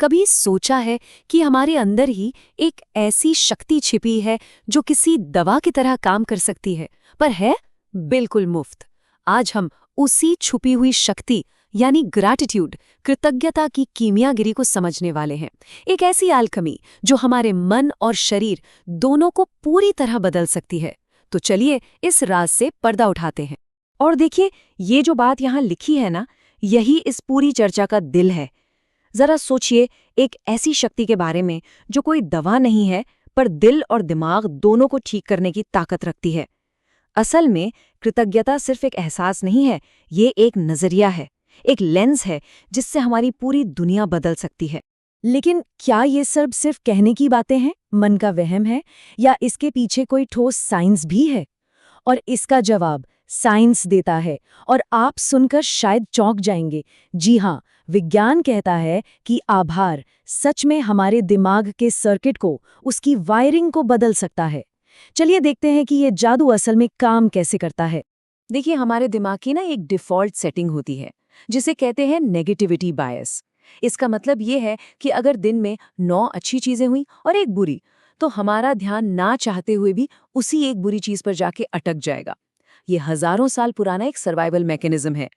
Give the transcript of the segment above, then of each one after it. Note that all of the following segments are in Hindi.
कभी सोचा है कि हमारे अंदर ही एक ऐसी शक्ति छिपी है जो किसी दवा की तरह काम कर सकती है, पर है बिल्कुल मुफ्त। आज हम उसी छुपी हुई शक्ति यानी ग्रैटिट्यूड, कृतज्ञता की कीमियागिरी को समझने वाले हैं। एक ऐसी आल्कमी जो हमारे मन और शरीर दोनों को पूरी तरह बदल सकती है। तो चलिए इस राज से पर्दा उठाते हैं। और देखिए, ये जो बात यहाँ लिखी है ना, यही इस पूरी चर्चा का दिल है। जरा सोचिए, एक ऐसी शक्ति के बारे में जो कोई दवा नहीं है, पर दिल और दिमाग दोनों को ठीक करने की ताकत रखती है। असल में कृतज्ञता सिर्फ एक एहसास नहीं है, ये एक नजरिया है, एक लेंस है जिससे हमारी पूरी दुनिया बदल सकती है। लेकिन क्या ये सब सिर्फ कहने की बातें हैं, मन का वहम है, या इसके पीछे कोई ठोस साइंस भी है? और इसका जवाब साइंस देता है, और आप सुनकर शायद चौंक जाएंगे। जी हाँ, विज्ञान कहता है कि आभार सच में हमारे दिमाग के सर्किट को, उसकी वायरिंग को बदल सकता है। चलिए देखते हैं कि ये जादू असल में काम कैसे करता है। देखिए, हमारे दिमाग की ना एक डिफ़ॉल्ट सेटिंग होती है जिसे कहते हैं नेगेटिविटी बायस। इसका मतलब ये है कि अगर दिन में 9 अच्छी चीजें हुई और एक बुरी, तो हमारा ध्यान ना चाहते हुए भी उसी एक बुरी चीज पर जाके अटक जाएगा। ये हजारों साल पुराना एक सर्वाइवल मैकेनिज्म है।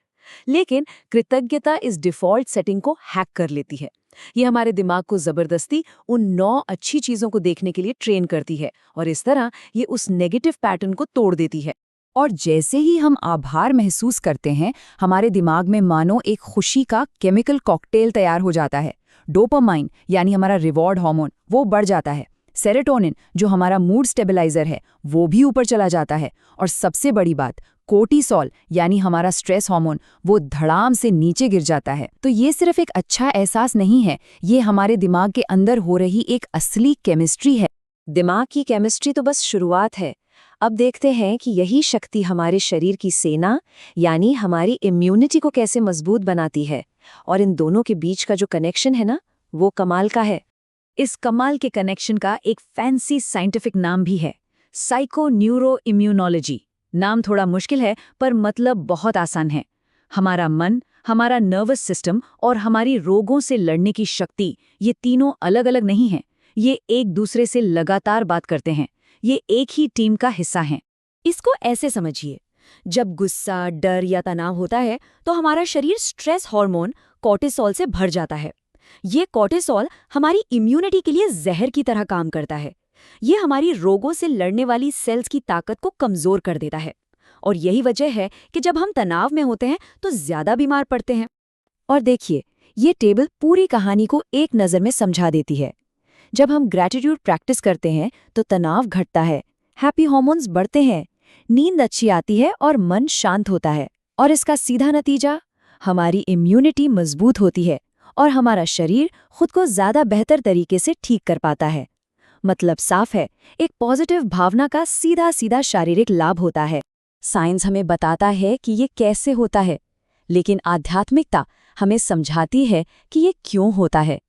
लेकिन कृतज्ञता इस डिफ़ॉल्ट सेटिंग को हैक कर लेती है। ये हमारे दिमाग को जबरदस्ती उन 9 अच्छी चीजों को देखने के लिए ट्रेन करती है, और इस तरह ये उस नेगेटिव पैटर्न को तोड़ देती है। और जैसे ही हम आभार महसूस करते हैं, हमारे दिमाग में मानो एक खुशी का केमिकल कॉकटेल तैयार हो जाता है। डोपामाइन यानी हमारा रिवॉर्ड हार्मोन वो बढ़ जाता है। सेरोटोनिन जो हमारा मूड स्टेबलाइजर है वो भी ऊपर चला जाता है। और सबसे बड़ी बात, कोर्टिसोल यानी हमारा स्ट्रेस हार्मोन वो धड़ाम से नीचे गिर जाता है। तो ये सिर्फ एक अच्छा एहसास नहीं है, ये हमारे दिमाग के अंदर हो रही एक असली केमिस्ट्री है। दिमाग की केमिस्ट्री तो बस शुरुआत है। अब देखते हैं कि यही शक्ति हमारे शरीर की सेना यानी हमारी इम्यूनिटी को कैसे मजबूत बनाती है। और इन दोनों के बीच का जो कनेक्शन है ना, वो कमाल का है। इस कमाल के कनेक्शन का एक फैंसी साइंटिफिक नाम भी है, साइको न्यूरो इम्यूनोलॉजी। नाम थोड़ा मुश्किल है, पर मतलब बहुत आसान है। हमारा मन, हमारा नर्वस सिस्टम और हमारी रोगों से लड़ने की शक्ति, ये तीनों अलग अलग नहीं हैं। ये एक दूसरे से लगातार बात करते हैं। ये एक ही टीम का हिस्सा हैं। इसको ऐसे समझिए, जब गुस्सा, डर या तनाव होता है तो हमारा शरीर स्ट्रेस हार्मोन कोर्टिसोल से भर जाता है। ये कोर्टिसोल हमारी इम्यूनिटी के लिए जहर की तरह काम करता है। ये हमारी रोगों से लड़ने वाली सेल्स की ताकत को कमजोर कर देता है। और यही वजह है कि जब हम तनाव में होते हैं तो ज्यादा बीमार पड़ते हैं। और देखिए, ये टेबल पूरी कहानी को एक नज़र में समझा देती है। जब हम ग्रैटिट्यूड प्रैक्टिस करते हैं तो तनाव घटता है, हैप्पी हार्मोन्स बढ़ते हैं, नींद अच्छी आती है और मन शांत होता है। और इसका सीधा नतीजा, हमारी इम्यूनिटी मजबूत होती है और हमारा शरीर खुद को ज्यादा बेहतर तरीके से ठीक कर पाता है। मतलब साफ है, एक पॉजिटिव भावना का सीधा सीधा शारीरिक लाभ होता है। साइंस हमें बताता है कि ये कैसे होता है, लेकिन आध्यात्मिकता हमें समझाती है कि ये क्यों होता है।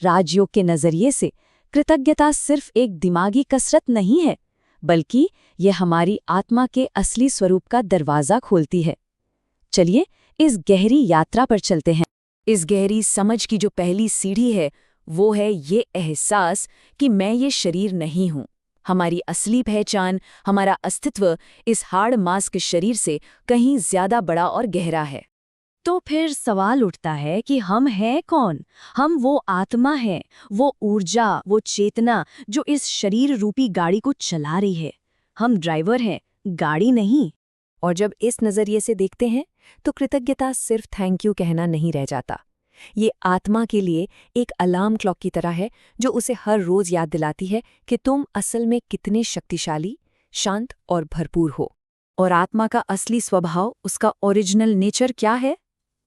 राजयोग के नजरिए से कृतज्ञता सिर्फ एक दिमागी कसरत नहीं है, बल्कि यह हमारी आत्मा के असली स्वरूप का दरवाजा खोलती है। चलिए इस गहरी यात्रा पर चलते हैं। इस गहरी समझ की जो पहली सीढ़ी है वो है ये एहसास कि मैं ये शरीर नहीं हूँ। हमारी असली पहचान, हमारा अस्तित्व इस हाड़ मांस के शरीर से कहीं ज्यादा बड़ा और गहरा है। तो फिर सवाल उठता है कि हम हैं कौन? हम वो आत्मा हैं, वो ऊर्जा, वो चेतना जो इस शरीर रूपी गाड़ी को चला रही है। हम ड्राइवर हैं, गाड़ी नहीं। और जब इस नज़रिए से देखते हैं तो कृतज्ञता सिर्फ थैंक यू कहना नहीं रह जाता। ये आत्मा के लिए एक अलार्म क्लॉक की तरह है जो उसे हर रोज याद दिलाती है कि तुम असल में कितने शक्तिशाली, शांत और भरपूर हो। और आत्मा का असली स्वभाव, उसका ओरिजिनल नेचर क्या है?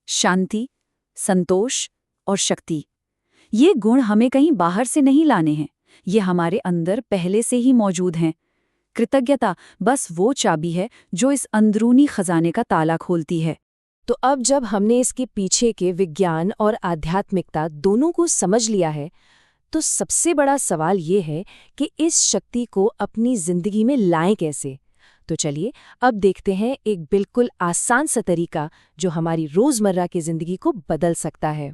शांति, संतोष और शक्ति। ये गुण हमें कहीं बाहर से नहीं लाने हैं, ये हमारे अंदर पहले से ही मौजूद हैं। कृतज्ञता बस वो चाबी है जो इस अंदरूनी खजाने का ताला खोलती है। तो अब जब हमने इसके पीछे के विज्ञान और आध्यात्मिकता दोनों को समझ लिया है, तो सबसे बड़ा सवाल ये है कि इस शक्ति को अपनी जिंदगी में लाएं कैसे। तो चलिए अब देखते हैं एक बिल्कुल आसान सा तरीका जो हमारी रोजमर्रा की जिंदगी को बदल सकता है।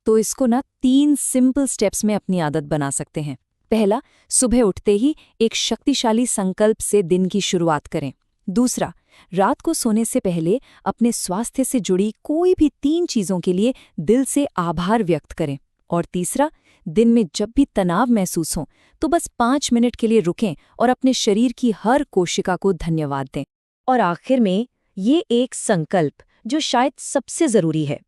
तो इसको ना 3 सिंपल स्टेप्स में अपनी आदत बना सकते हैं। पहला, सुबह उठते ही एक शक्तिशाली संकल्प से दिन की शुरुआत करें। दूसरा, रात को सोने से पहले अपने स्वास्थ्य से जुड़ी कोई भी 3 चीज़ों के लिए दिल से आभार व्यक्त करें। और तीसरा, दिन में जब भी तनाव महसूस हो तो बस 5 मिनट के लिए रुकें और अपने शरीर की हर कोशिका को धन्यवाद दें। और आखिर में ये एक संकल्प जो शायद सबसे ज़रूरी है,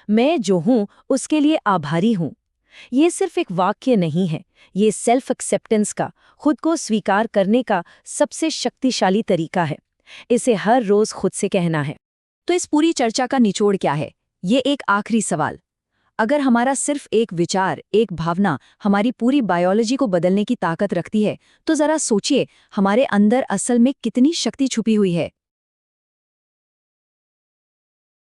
मैं जो हूँ उसके लिए आभारी हूँ। ये सिर्फ एक वाक्य नहीं है, ये सेल्फ एक्सेप्टेंस का, खुद को स्वीकार करने का सबसे शक्तिशाली तरीका है। इसे हर रोज खुद से कहना है। तो इस पूरी चर्चा का निचोड़ क्या है? ये एक आखिरी सवाल। अगर हमारा सिर्फ एक विचार, एक भावना हमारी पूरी बायोलॉजी को बदलने की ताकत रखती है, तो जरा सोचिए हमारे अंदर असल में कितनी शक्ति छुपी हुई है।